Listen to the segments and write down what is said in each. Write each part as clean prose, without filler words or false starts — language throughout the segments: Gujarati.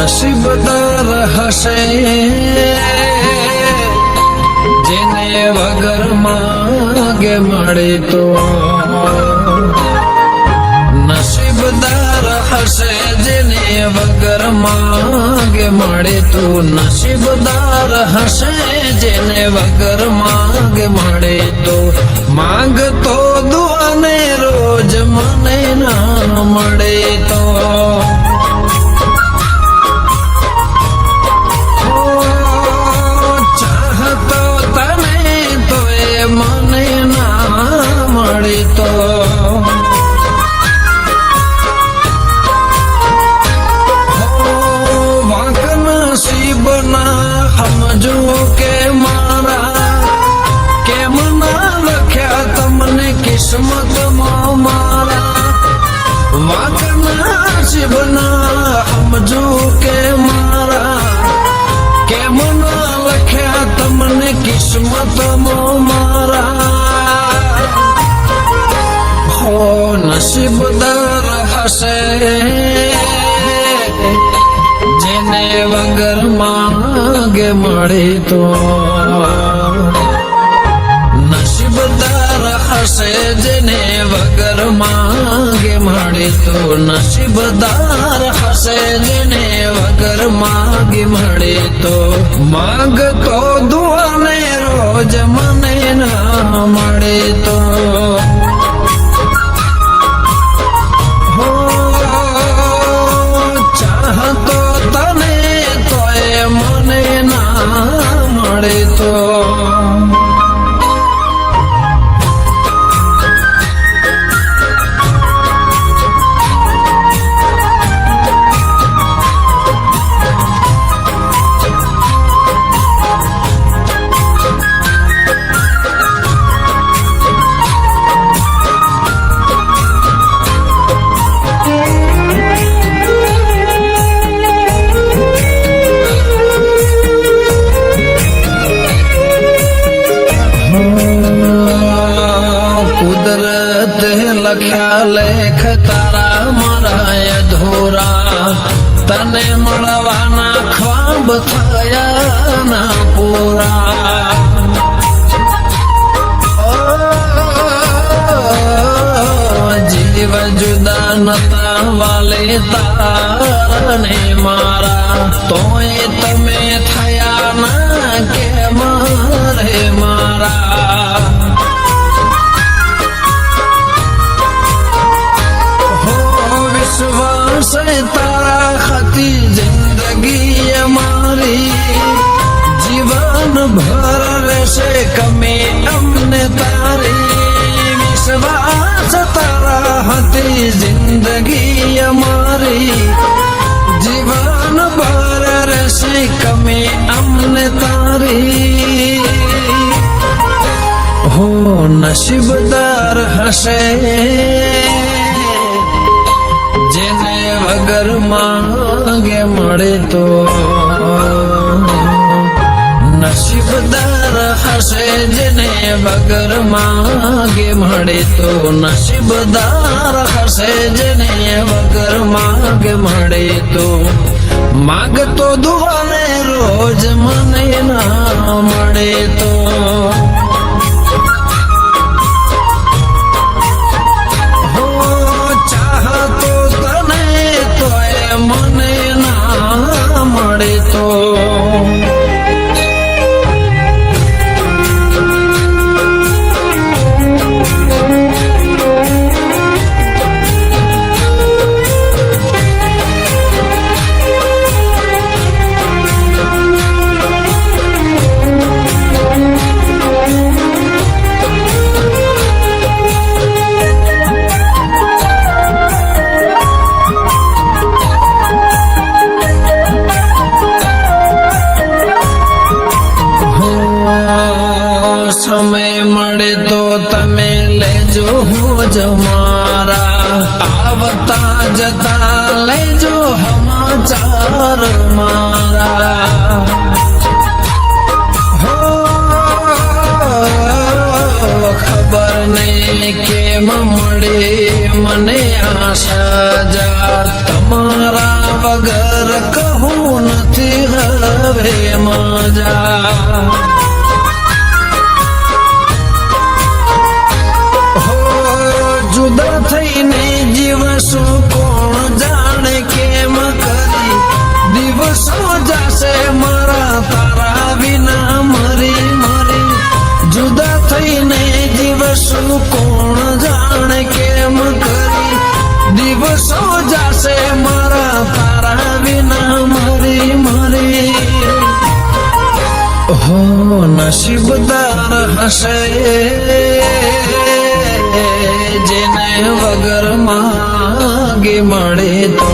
નસીબદાર હશે જેને વગર માંગે મળે તો નસીબદાર હશે જેને વગર માંગે મળે તો નસીબદાર હશે જેને વગર માંગે મળે તો માંગતો દુઆને રોજ મને ના મળે તો ચાહતો તને તો એ મને ના મળે તો સમજો કે મારા કેમ ના લખ્યા તમને કિસ્મતમાં મારા વાંકના શિવના સમજો કે મારા કેમ ના લખ્યા તમને કિસ્મતમાં મારા હો નસીબદાર હશે જેને વગર માંગે મળે તો નસીબદાર હશે જેને વગર માંગે મળે તો નસીબદાર હશે જેને વગર માંગે મળે તો માંગતો દુઆને રોજ મને ના મળે તો ચાહતો તને તો એ મને ના મળે તો લખ્યા લેખ તારા મારા અધૂરા તને મળવાના ખ્વાબ થયા ના પૂરા જીવ જુદા નતા વાલે તારને મારા તોય તમે થયા ના કે મારે મારા વિશ્વાસ તારા ખાતી જિંદગી અમારી જીવન ભર રહેશે કમે અમને તારી વિશ્વાસ તારા ખાતી જિંદગી અમારી જીવન ભર રહેશે કમે અમને તારી હો નસીબદાર હશે જેને વગર માંગે મળે તો નસીબદાર હશે જેને વગર માંગે મળે તો નસીબદાર હશે જેને વગર માંગે મળે તો માંગતો દુઆને રોજ મને ના મળે તો મને ના મળે તો પડી મને આશા જા તમારા વગર કહું નથી હવે મજા જુદા થઈને જીવશું કોણ જાણે કેમ કરી દિવસો જાશે મારા તારા વિના મરી મરી જુદા થઈને જીવશું કોણ જાણે કેમ કરી દિવસો જાશે મારા તારા વિના મરી મરી હો નસીબદાર હશે જેને વગર માગે મળે તો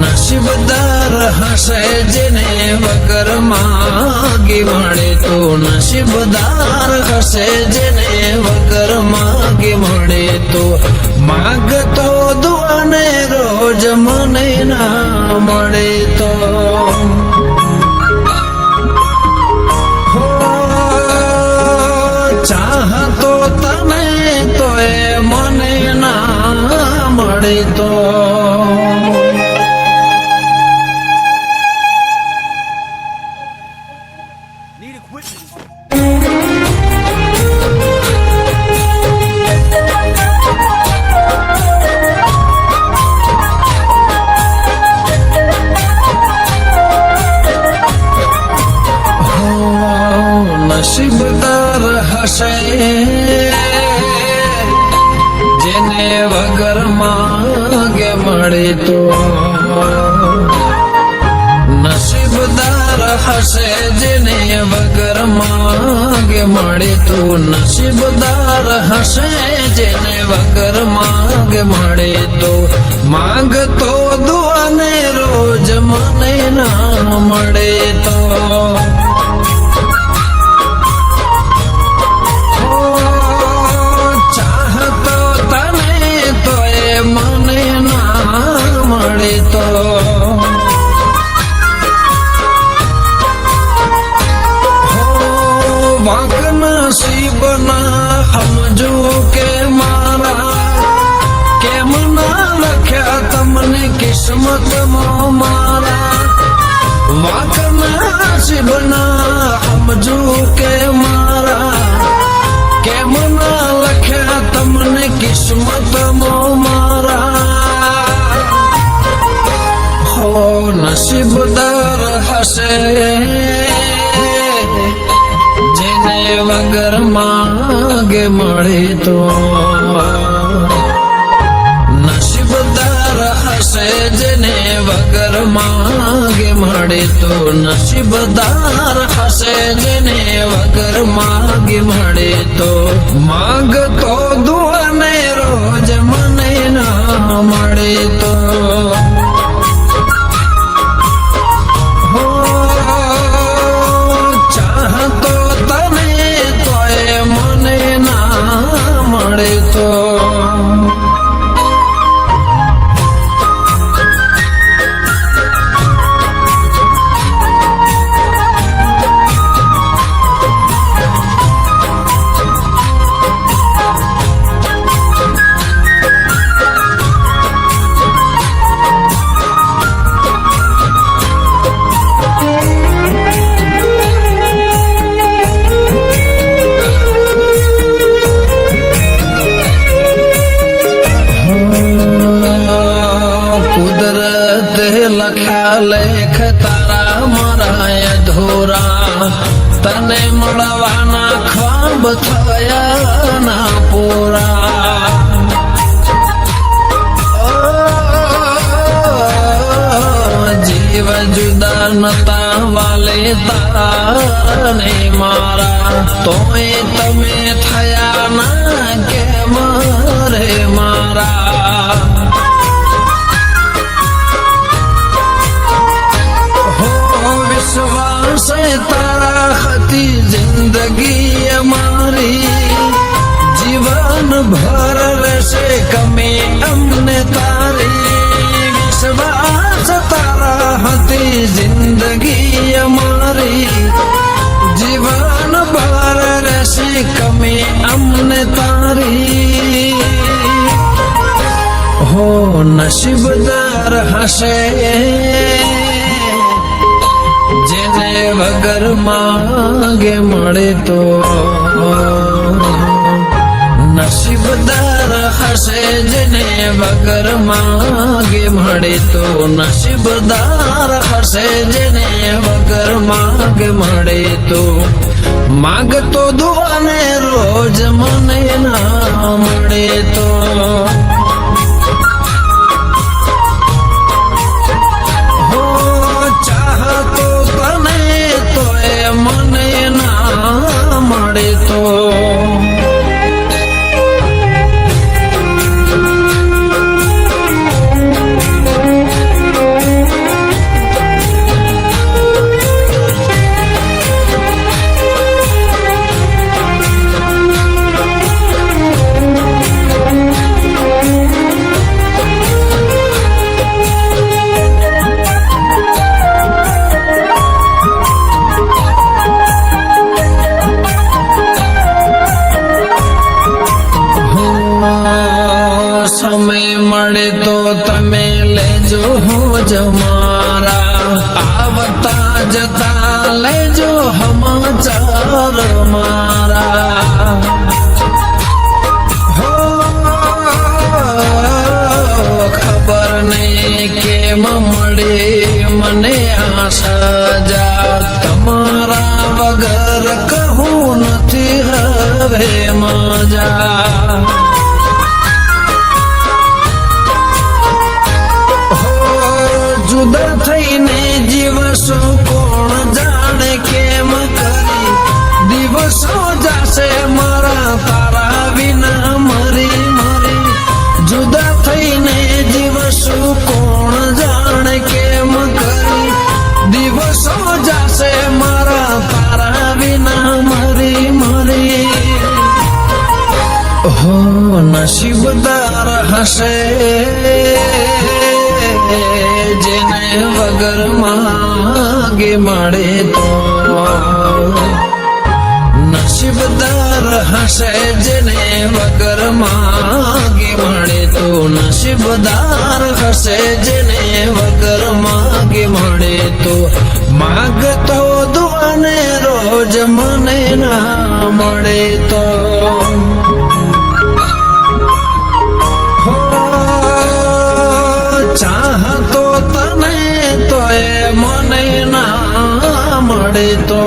નસીબદાર હશે જેને વગર માગે મળે તો નસીબદાર હશે જેને વગર માગે મળે તો માગતો દુઆને રોજ મને ના મળે તો ચાહતો તને તો એ મને ના મળે તો નસીબદાર હશે જેને વગર માગે મળે તો નસીબદાર હશે જેને વગર માગે મળે તો નસીબદાર હશે જેને વગર માગે મળે તો માંગતો દુઆને રોજ મને ના મળે તો મને ના મળે તો વાંક નસીબના સમજો કે મારા કેમ ના લખ્યા તમને કિસ્મતમાં મારા વાંક નસીબના સમજો કે મારા કેમ ના લખ્યા તમને કિસ્મતમાં મારા હો નસીબદાર હશે જેને વગર માગે મળે તો નસીબદાર હશે જેને વગર માગે મળે તો નસીબદાર હશે જેને વગર માગે મળે તો માંગતો દુઆને રોજ મને ના મળે તો હો ચાહતો તને તો એ મને ના મળે તો લખ્યા લેખ તારા મારા અધૂરા તને મળવાના ખ્વાબ થયા ના પૂરા જીવ જુદા નતા વાલે તારને મારા તોય તમે થયા ના કે મારે મારા વિશ્વાસ તારા હતી જિંદગી અમારી જીવન ભર રહેશે કમે અમને તારી વિશ્વાસ તારા હતી જિંદગી અમારી જીવન ભર રહેશે કમે અમને તારી નસીબદાર હશે જેને વગર માંગે મળે તો, નસીબદાર હશે જેને વગર માંગે મળે તો, નસીબદાર હશે જેને વગર માંગે મળે તો, માંગતો દુઆને રોજ મને ના મળે તો, હો ચાહતો તને તો એ મને ના મળે તો, સમય મળે તો તમે લેજો હોજ મારા, આવતા જતા લેજો સમાચાર મારા, હો ખબર નહીં કેમ મળે મને આ સજા, તમારા વગર કહું નથી હવે મજા, જુદા થઈને જીવશો કોણ જાણે કેમ કરી, દિવસો જાશે મારા તારા વિના મરી મરી, જુદા થઈને જીવશો કોણ જાણે કેમ કરી, દિવસો જાશે મારા તારા વિના મરી મરી, હો નસીબદાર હશે જેને વગર માંગે મળે તો, નસીબદાર હશે જેને વગર માંગે મળે તો, નસીબદાર હશે જેને વગર માંગે મળે તો, માગતો દુઆને રોજ મને ના મળે તો, ચાહતો તને તો એ મને ના મળે તો,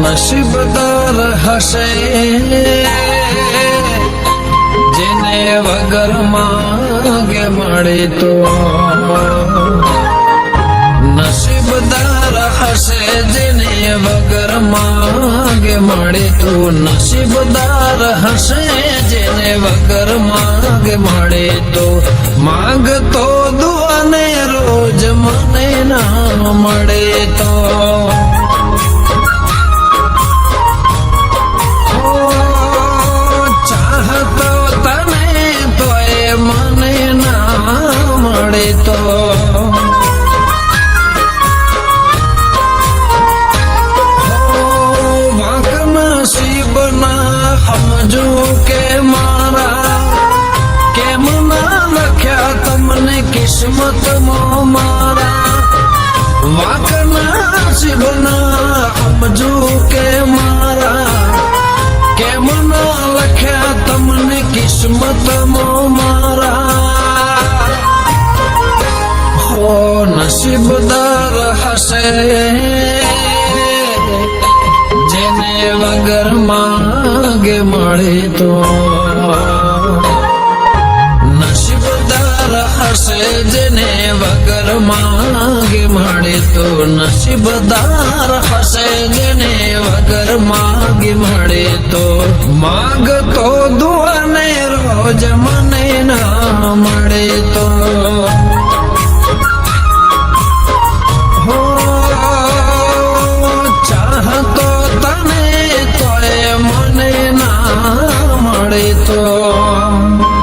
નસીબદાર હશે જેને વગર માંગે મળે તો, નસીબદાર હશે જેને વગર માંગે મળે તો, નસીબદાર હશે જેને વગર માંગે મળે તો, માંગતો દુઆને રોજ મને ના મળે તો, ચાહતો તને તો એ મને ના મળે તો, વાંક નસીબના સમજો કે મારા, કેમ ના લખ્યા તમને કિસ્મતમાં મારા, વાંક નસીબના સમજો કે મારા, કેમ ના લખ્યા તમને કિસ્મતમાં મારા, હો નસીબદાર હશે જેને વગર માંગે મળે તો, નસીબદાર હશે જેને વગર માંગે મળે તો, નસીબદાર હશે જેને વગર માંગે મળે તો, માંગતો દુઆને રોજ મને ના મળે તો, હો ચાહતો તને તો મળે તો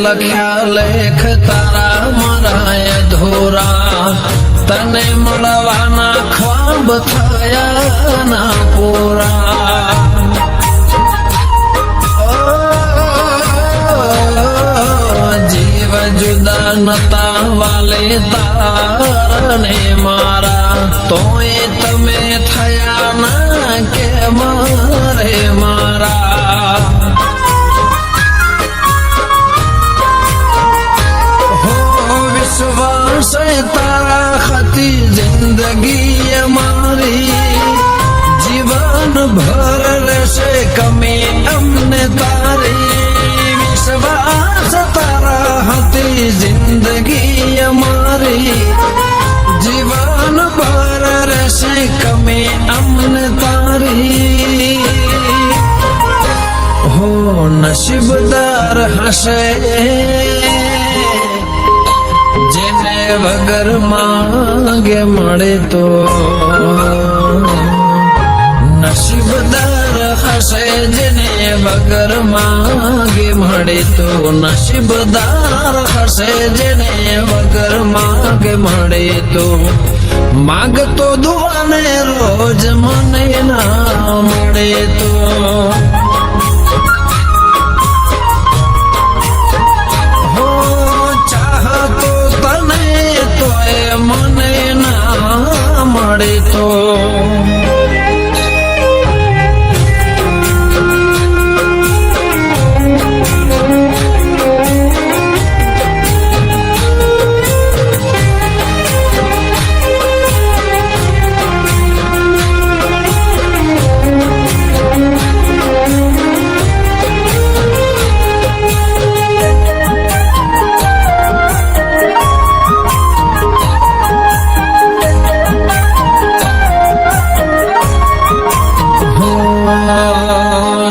લખ્યા લેખ તારા મારા અધૂરા તને મળવાના ખ્વાબ થયા ના પૂરા જીવ જુદા નતા વાલે તારને મારા તોય તમે થયા ના કે મારે મારા विश्वास तारा खती जिंदगी हमारी जीवन भर रहશે कमी अमने तारी विश्वास तारा હતી जिंदगी हमारी जीवन भर रहશે कमी अमने तारी हो नसीबदार हશે જેને વગર માંગે મળે તો નસીબદાર હશે જેને વગર માંગે મળે તો નસીબદાર હશે જેને વગર માંગે મળે તો માગતો દુઆને રોજ મને ના મળે તો મને ના મળે તો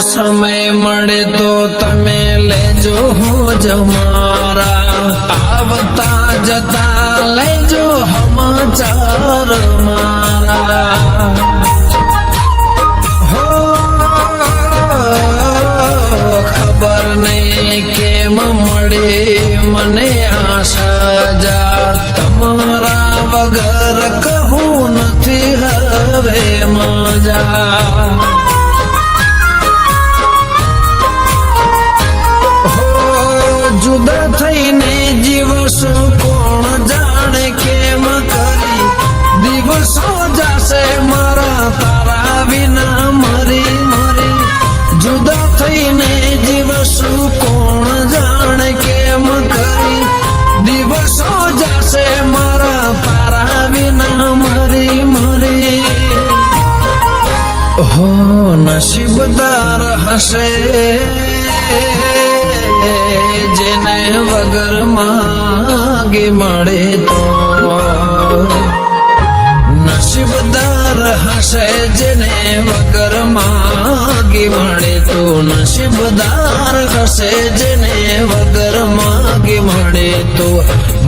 સમય મળે તો તમે લેજો હોજ મારા આવતા જતા લેજો સમાચાર મારા હો ખબર નહીં કેમ મળે મને આશા જા તમારા વગર કહું નથી હવે મજા જુદા થઈને જીવશો કોણ જાણે કેમ કરી દિવસો જાશે મારા તારા વિના મરી મરી જુદા થઈને જીવશો કોણ જાણે કેમ કરી દિવસો જાશે મારા તારા વિના મરી મરી હો નસીબદાર હશે જેને વગર માંગે મળે તો નસીબદાર હશે જેને વગર માંગે મળે તો નસીબદાર હશે જેને વગર માંગે મળે તો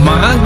માંગ